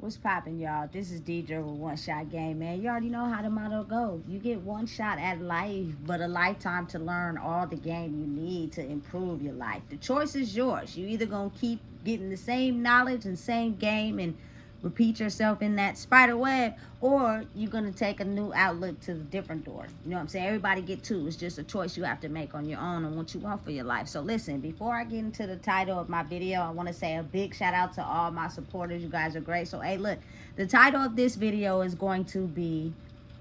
What's poppin', y'all? This is Deidre with One Shot Game, man. You already know how the motto goes. You get one shot at life, but a lifetime to learn all the game you need to improve your life. The choice is yours. You either gonna keep getting the same knowledge and same game and repeat yourself in that spider web, or you're gonna take a new outlook to the different door. You know what I'm saying? Everybody get two. It's just a choice you have to make on your own and what you want for your life. So listen, before I get into the title of my video, I want to say a big shout out to all my supporters. You guys are great. So hey, look, the title of this video is going to be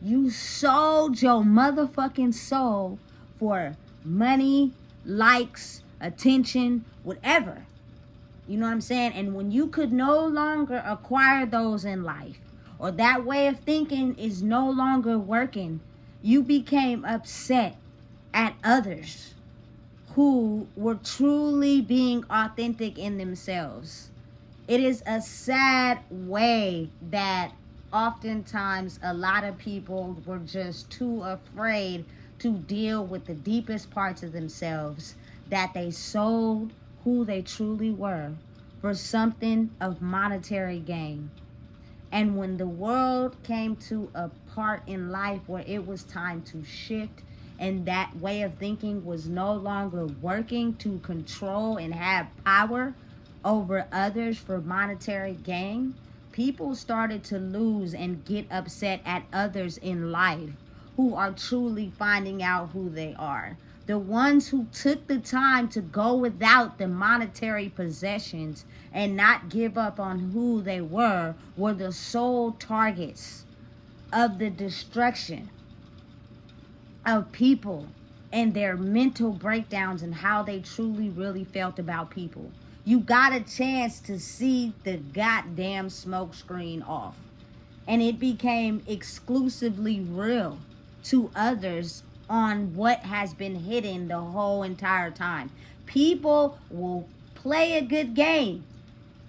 "You Sold Your Motherfucking Soul for Money, Likes, Attention, Whatever." You know what I'm saying? And when you could no longer acquire those in life, or that way of thinking is no longer working, you became upset at others who were truly being authentic in themselves. It is a sad way that oftentimes a lot of people were just too afraid to deal with the deepest parts of themselves, that they sold who they truly were for something of monetary gain. And when the world came to a part in life where it was time to shift, and that way of thinking was no longer working to control and have power over others for monetary gain, people started to lose and get upset at others in life who are truly finding out who they are. The ones who took the time to go without the monetary possessions and not give up on who they were the sole targets of the destruction of people and their mental breakdowns and how they truly really felt about people. You got a chance to see the goddamn smoke screen off, and it became exclusively real to others on what has been hidden the whole entire time. People will play a good game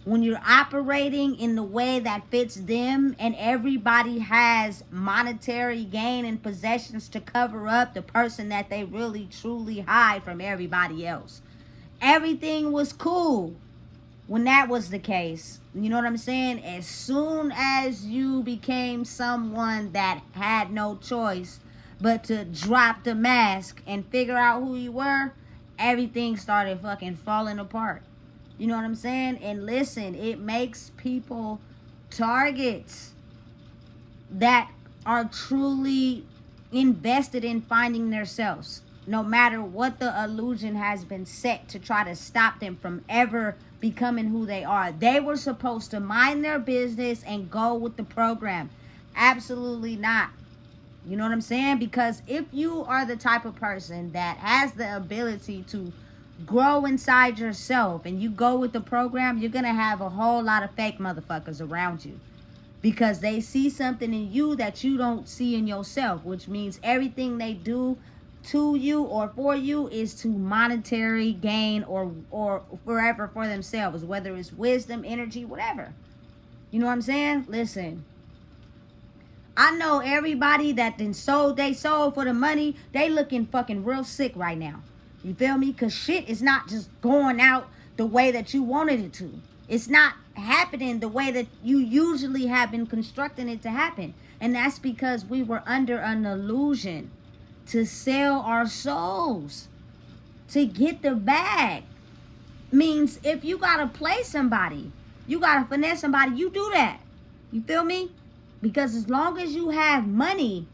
when you're operating in the way that fits them, and everybody has monetary gain and possessions to cover up the person that they really truly hide from everybody else. Everything was cool when that was the case. You know what I'm saying? As soon as you became someone that had no choice but to drop the mask and figure out who you were, everything started fucking falling apart. You know what I'm saying? And listen, it makes people targets that are truly invested in finding themselves, no matter what the illusion has been set to try to stop them from ever becoming who they are. They were supposed to mind their business and go with the program. Absolutely not. You know what I'm saying? Because if you are the type of person that has the ability to grow inside yourself and you go with the program, you're going to have a whole lot of fake motherfuckers around you, because they see something in you that you don't see in yourself, which means everything they do to you or for you is to monetary gain or forever for themselves, whether it's wisdom, energy, whatever. You know what I'm saying? Listen, I know everybody that then sold they soul for the money, they looking fucking real sick right now. You feel me? Because shit is not just going out the way that you wanted it to. It's not happening the way that you usually have been constructing it to happen. And that's because we were under an illusion to sell our souls to get the bag. Means if you gotta play somebody, you gotta finesse somebody, you do that. You feel me? Because as long as you have money,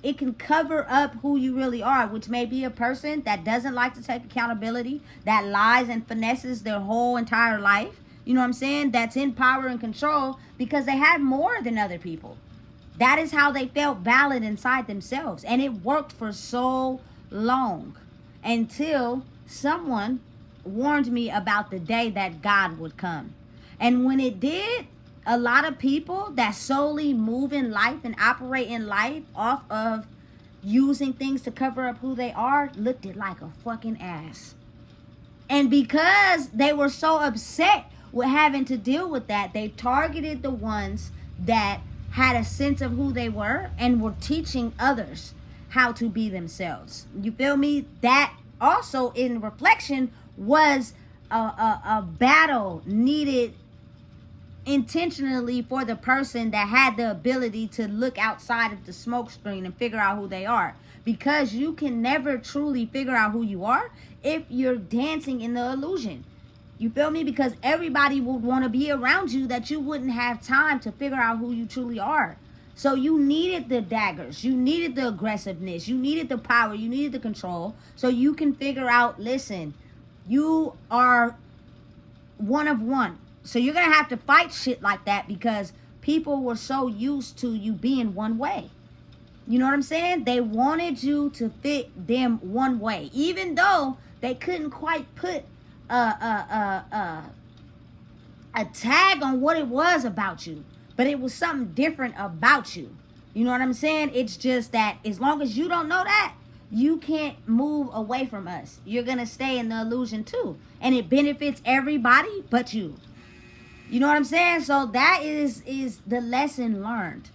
it can cover up who you really are, which may be a person that doesn't like to take accountability, that lies and finesses their whole entire life. You know what I'm saying? That's in power and control because they had more than other people. That is how they felt valid inside themselves. And it worked for so long until someone warned me about the day that God would come. And when it did, a lot of people that solely move in life and operate in life off of using things to cover up who they are looked at like a fucking ass. And because they were so upset with having to deal with that, they targeted the ones that had a sense of who they were and were teaching others how to be themselves. You feel me? That also in reflection was a battle needed intentionally for the person that had the ability to look outside of the smoke screen and figure out who they are. Because you can never truly figure out who you are if you're dancing in the illusion. You feel me? Because everybody would want to be around you that you wouldn't have time to figure out who you truly are. So you needed the daggers, you needed the aggressiveness, you needed the power, you needed the control, so you can figure out, listen, you are one of one. So you're going to have to fight shit like that because people were so used to you being one way. You know what I'm saying? They wanted you to fit them one way, even though they couldn't quite put a tag on what it was about you, but it was something different about you. You know what I'm saying? It's just that as long as you don't know that, you can't move away from us. You're gonna stay in the illusion too, and it benefits everybody but you. You know what I'm saying? So that is the lesson learned.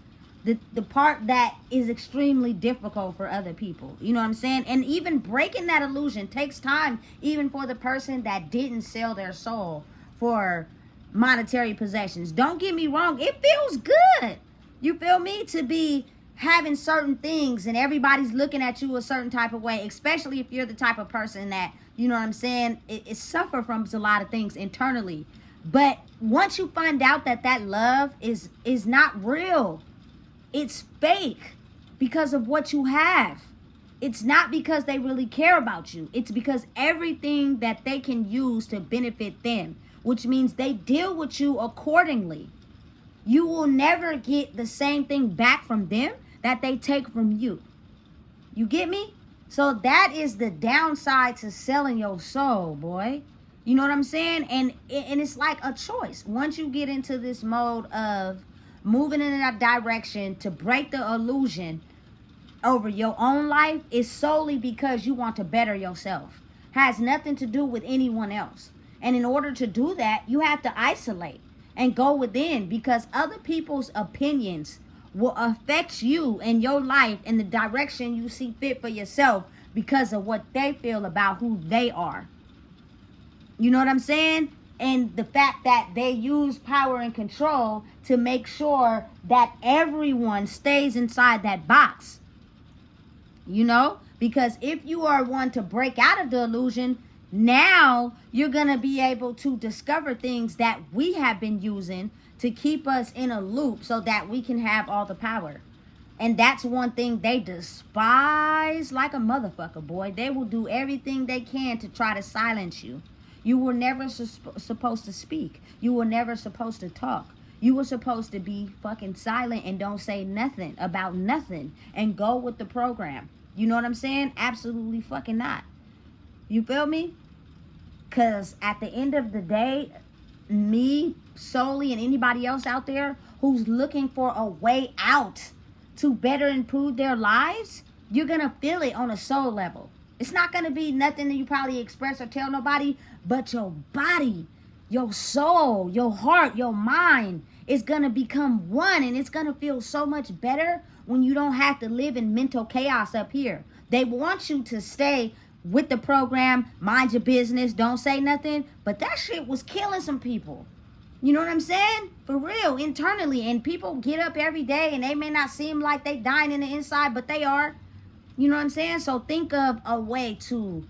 The part that is extremely difficult for other people. You know what I'm saying? And even breaking that illusion takes time, even for the person that didn't sell their soul for monetary possessions. Don't get me wrong, it feels good. You feel me? To be having certain things and everybody's looking at you a certain type of way, especially if you're the type of person that, you know what I'm saying, it suffer from a lot of things internally. But once you find out that that love is not real, it's fake because of what you have. It's not because they really care about you. It's because everything that they can use to benefit them, which means they deal with you accordingly. You will never get the same thing back from them that they take from you. You get me? So that is the downside to selling your soul, boy. You know what I'm saying? And it's like a choice. Once you get into this mode of moving in that direction to break the illusion over your own life, is solely because you want to better yourself. Has nothing to do with anyone else. And in order to do that, you have to isolate and go within, because other people's opinions will affect you and your life in the direction you see fit for yourself because of what they feel about who they are. You know what I'm saying? And the fact that they use power and control to make sure that everyone stays inside that box. You know? Because if you are one to break out of the illusion, now you're going to be able to discover things that we have been using to keep us in a loop so that we can have all the power. And that's one thing they despise like a motherfucker, boy. They will do everything they can to try to silence you. You were never supposed to speak. You were never supposed to talk. You were supposed to be fucking silent and don't say nothing about nothing and go with the program. You know what I'm saying? Absolutely fucking not. You feel me? Because at the end of the day, me solely and anybody else out there who's looking for a way out to better improve their lives, you're going to feel it on a soul level. It's not going to be nothing that you probably express or tell nobody, but your body, your soul, your heart, your mind is going to become one, and it's going to feel so much better when you don't have to live in mental chaos up here. They want you to stay with the program, mind your business, don't say nothing, but that shit was killing some people. You know what I'm saying? For real, internally. And people get up every day and they may not seem like they dying in the inside, but they are. You know what I'm saying? So think of a way to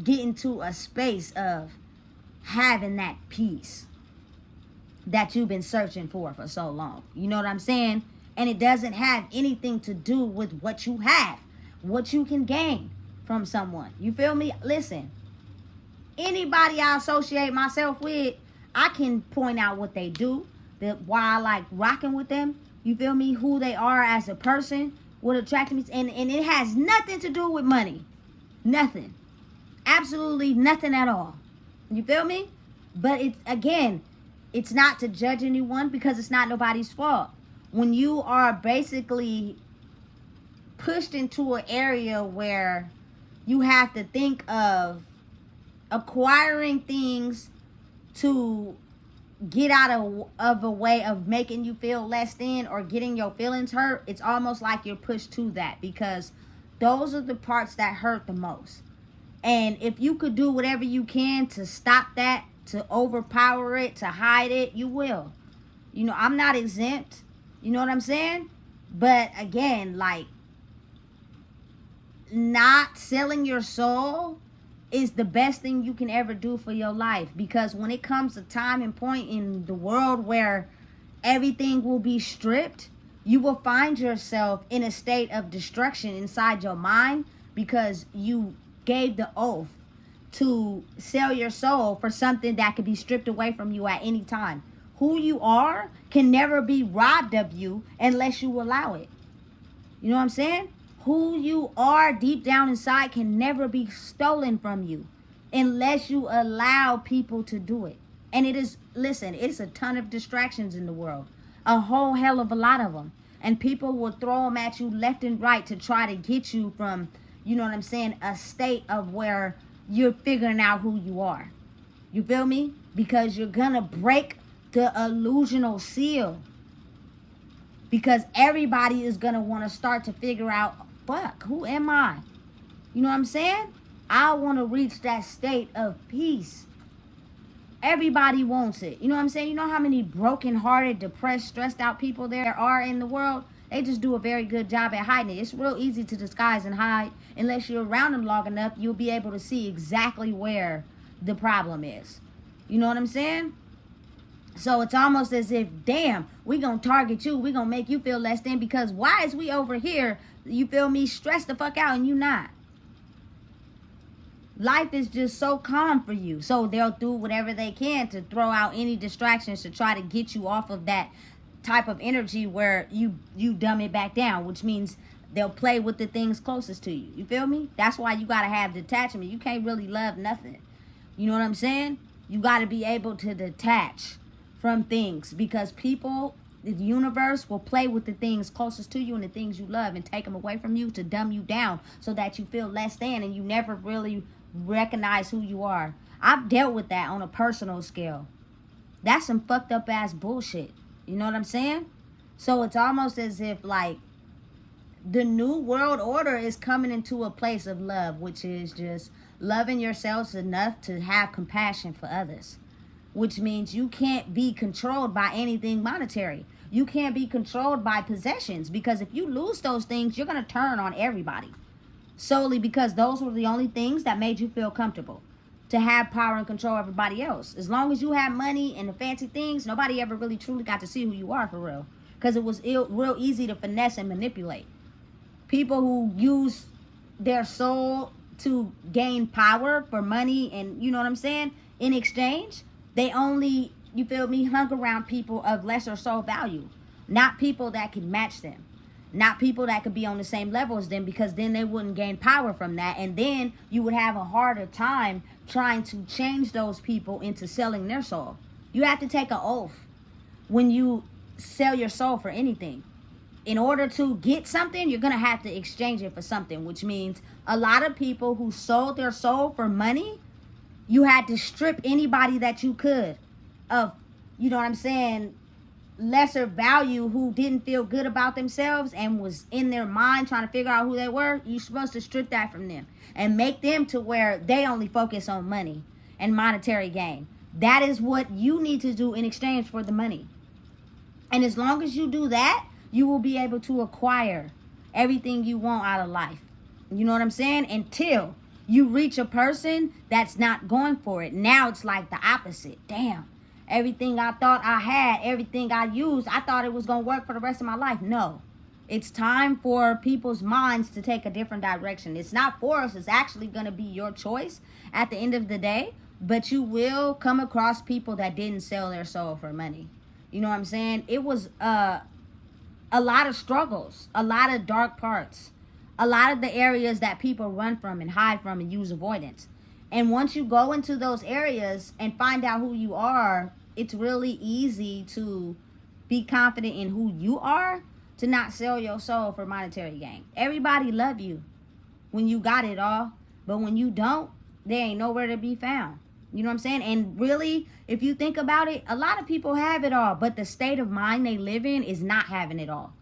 get into a space of having that peace that you've been searching for so long. You know what I'm saying? And it doesn't have anything to do with what you have, what you can gain from someone. You feel me? Listen, anybody I associate myself with, I can point out what they do, that why I like rocking with them. You feel me? Who they are as a person, what attracted me, and it has nothing to do with money. Nothing. Absolutely nothing at all. You feel me? But it's, again, it's not to judge anyone because it's not nobody's fault. When you are basically pushed into an area where you have to think of acquiring things to get out of a way of making you feel less than or getting your feelings hurt, it's almost like you're pushed to that, because those are the parts that hurt the most. And if you could do whatever you can to stop that, to overpower it, to hide it, you will. You know, I'm not exempt. You know what I'm saying? But again, like, not selling your soul is the best thing you can ever do for your life, because when it comes to time and point in the world where everything will be stripped, you will find yourself in a state of destruction inside your mind because you gave the oath to sell your soul for something that could be stripped away from you at any time. Who you are can never be robbed of you unless you allow it. You know what I'm saying? Who you are deep down inside can never be stolen from you unless you allow people to do it. And it is, listen, it's a ton of distractions in the world. A whole hell of a lot of them. And people will throw them at you left and right to try to get you from, you know what I'm saying, a state of where you're figuring out who you are. You feel me? Because you're gonna break the illusional seal. Because everybody is gonna want to start to figure out, fuck, who am I? You know what I'm saying? I want to reach that state of peace. Everybody wants it. You know what I'm saying? You know how many broken-hearted, depressed, stressed out people there are in the world? They just do a very good job at hiding it. It's real easy to disguise and hide. Unless you're around them long enough, you'll be able to see exactly where the problem is. You know what I'm saying? So it's almost as if, damn, we gonna target you. We gonna make you feel less than, because why is we over here, you feel me, stressed the fuck out and you not? Life is just so calm for you. So they'll do whatever they can to throw out any distractions to try to get you off of that type of energy where you dumb it back down, which means they'll play with the things closest to you. You feel me? That's why you gotta have detachment. You can't really love nothing. You know what I'm saying? You gotta be able to detach from things, because people, the universe will play with the things closest to you and the things you love and take them away from you to dumb you down so that you feel less than and you never really recognize who you are. I've dealt with that on a personal scale. That's some fucked up ass bullshit. You know what I'm saying? So it's almost as if, like, the new world order is coming into a place of love, which is just loving yourselves enough to have compassion for others. Which means you can't be controlled by anything monetary. You can't be controlled by possessions, because if you lose those things, you're going to turn on everybody. Solely because those were the only things that made you feel comfortable. To have power and control everybody else. As long as you have money and the fancy things, nobody ever really truly got to see who you are for real. Because it was real easy to finesse and manipulate. People who use their soul to gain power for money and, you know what I'm saying, in exchange, they only, you feel me, hung around people of lesser soul value. Not people that could match them. Not people that could be on the same level as them, because then they wouldn't gain power from that. And then you would have a harder time trying to change those people into selling their soul. You have to take an oath when you sell your soul for anything. In order to get something, you're going to have to exchange it for something, which means a lot of people who sold their soul for money, you had to strip anybody that you could of, you know what I'm saying, lesser value, who didn't feel good about themselves and was in their mind trying to figure out who they were. You're supposed to strip that from them and make them to where they only focus on money and monetary gain. That is what you need to do in exchange for the money. And as long as you do that, you will be able to acquire everything you want out of life. You know what I'm saying? Until you reach a person that's not going for it. Now it's like the opposite. Damn. Everything I thought I had, everything I used, I thought it was going to work for the rest of my life. No. It's time for people's minds to take a different direction. It's not forced. It's actually going to be your choice at the end of the day. But you will come across people that didn't sell their soul for money. You know what I'm saying? It was a lot of struggles, a lot of dark parts. A lot of the areas that people run from and hide from and use avoidance. And once you go into those areas and find out who you are, it's really easy to be confident in who you are, to not sell your soul for monetary gain. Everybody love you when you got it all, but when you don't, they ain't nowhere to be found. You know what I'm saying? And really, if you think about it, a lot of people have it all, but the state of mind they live in is not having it all.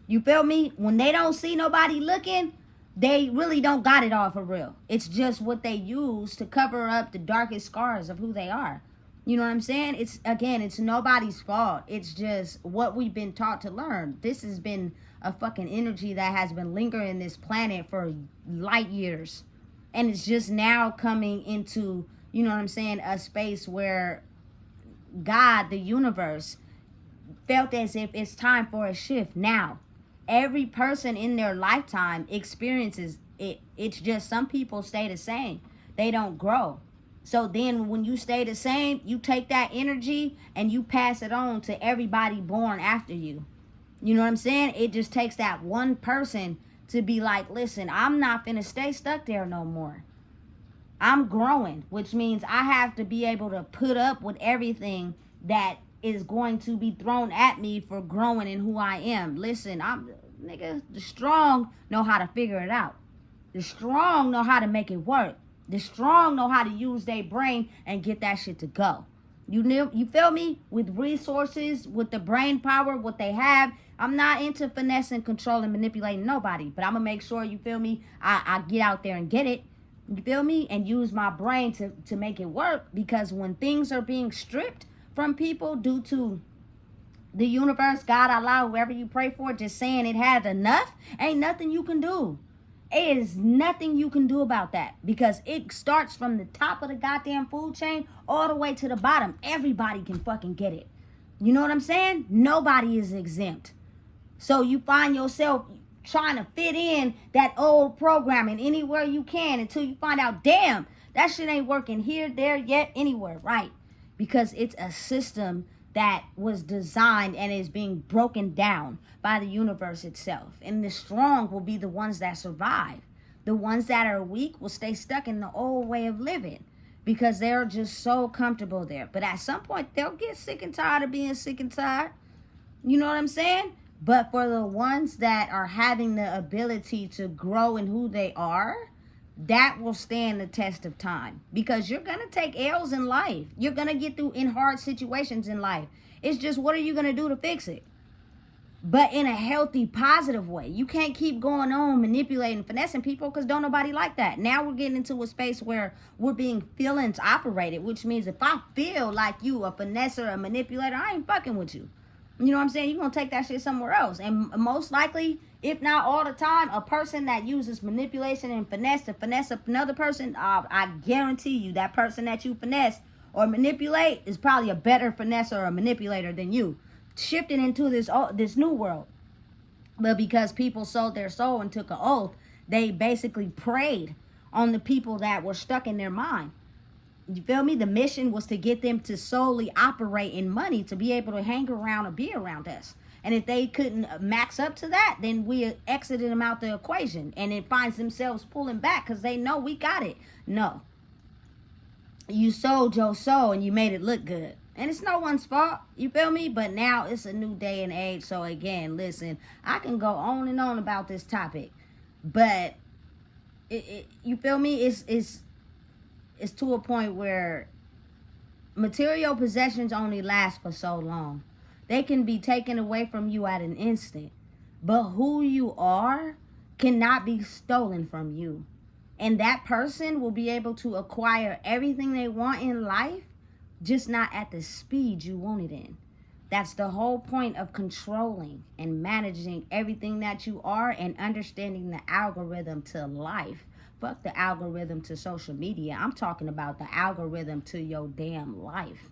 You feel me? When they don't see nobody looking, they really don't got it all for real. It's just what they use to cover up the darkest scars of who they are. You know what I'm saying? It's, again, it's nobody's fault. It's just what we've been taught to learn. This has been a fucking energy that has been lingering in this planet for light years. And it's just now coming into, you know what I'm saying, a space where God, the universe, felt as if it's time for a shift now. Every person in their lifetime experiences it. It's just some people stay the same. They don't grow. So then when you stay the same, you take that energy and you pass it on to everybody born after you. You know what I'm saying? It just takes that one person to be like, listen, I'm not finna stay stuck there no more. I'm growing, which means I have to be able to put up with everything that is going to be thrown at me for growing in who I am. Listen, nigga, the strong know how to figure it out. The strong know how to make it work. The strong know how to use their brain and get that shit to go. You feel me? With resources, with the brain power, what they have. I'm not into finessing, controlling, manipulating nobody. But I'm going to make sure, you feel me, I get out there and get it. You feel me? And use my brain to make it work. Because when things are being stripped from people due to the universe, God, Allah, whoever you pray for, just saying it had enough, ain't nothing you can do. It is nothing you can do about that, because it starts from the top of the goddamn food chain all the way to the bottom. Everybody can fucking get it. You know what I'm saying? Nobody is exempt. So you find yourself trying to fit in that old programming anywhere you can until you find out, damn, that shit ain't working here, there, yet, anywhere, right? Because it's a system that was designed and is being broken down by the universe itself. And the strong will be the ones that survive. The ones that are weak will stay stuck in the old way of living because they're just so comfortable there. But at some point, they'll get sick and tired of being sick and tired. You know what I'm saying? But for the ones that are having the ability to grow in who they are, that will stand the test of time, because you're going to take L's in life. You're going to get through in hard situations in life. It's just, what are you going to do to fix it? But in a healthy, positive way. You can't keep going on manipulating, finessing people, because don't nobody like that. Now we're getting into a space where we're being feelings operated, which means if I feel like you a finesser, a manipulator, I ain't fucking with you. You know what I'm saying? You're going to take that shit somewhere else. And most likely, if not all the time, a person that uses manipulation and finesse to finesse another person, I guarantee you that person that you finesse or manipulate is probably a better finesser or a manipulator than you. Shifting into this new world. But because people sold their soul and took an oath, they basically preyed on the people that were stuck in their mind. You feel me? The mission was to get them to solely operate in money, to be able to hang around or be around us. And if they couldn't max up to that, then we exited them out the equation. And it finds themselves pulling back because they know we got it. No. You sold your soul and you made it look good. And it's no one's fault. You feel me? But now it's a new day and age. So again, listen, I can go on and on about this topic. But you feel me? It's to a point where material possessions only last for so long. They can be taken away from you at an instant. But who you are cannot be stolen from you. And that person will be able to acquire everything they want in life, just not at the speed you want it in. That's the whole point of controlling and managing everything that you are and understanding the algorithm to life. Fuck the algorithm to social media. I'm talking about the algorithm to your damn life.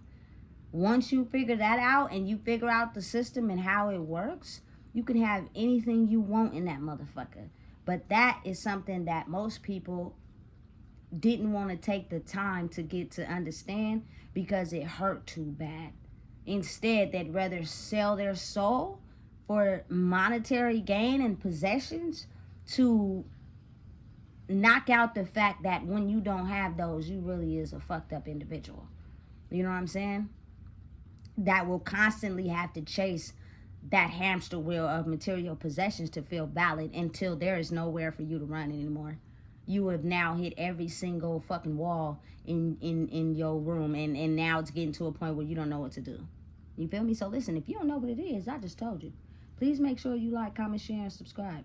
Once you figure that out and you figure out the system and how it works, you can have anything you want in that motherfucker. But that is something that most people didn't want to take the time to get to understand because it hurt too bad. Instead, they'd rather sell their soul for monetary gain and possessions to knock out the fact that when you don't have those, you really is a fucked up individual. You know what I'm saying? That will constantly have to chase that hamster wheel of material possessions to feel valid until there is nowhere for you to run anymore. You have now hit every single fucking wall in your room, and now it's getting to a point where you don't know what to do. You feel me? So listen, if you don't know what it is, I just told you. Please make sure you like, comment, share, and subscribe.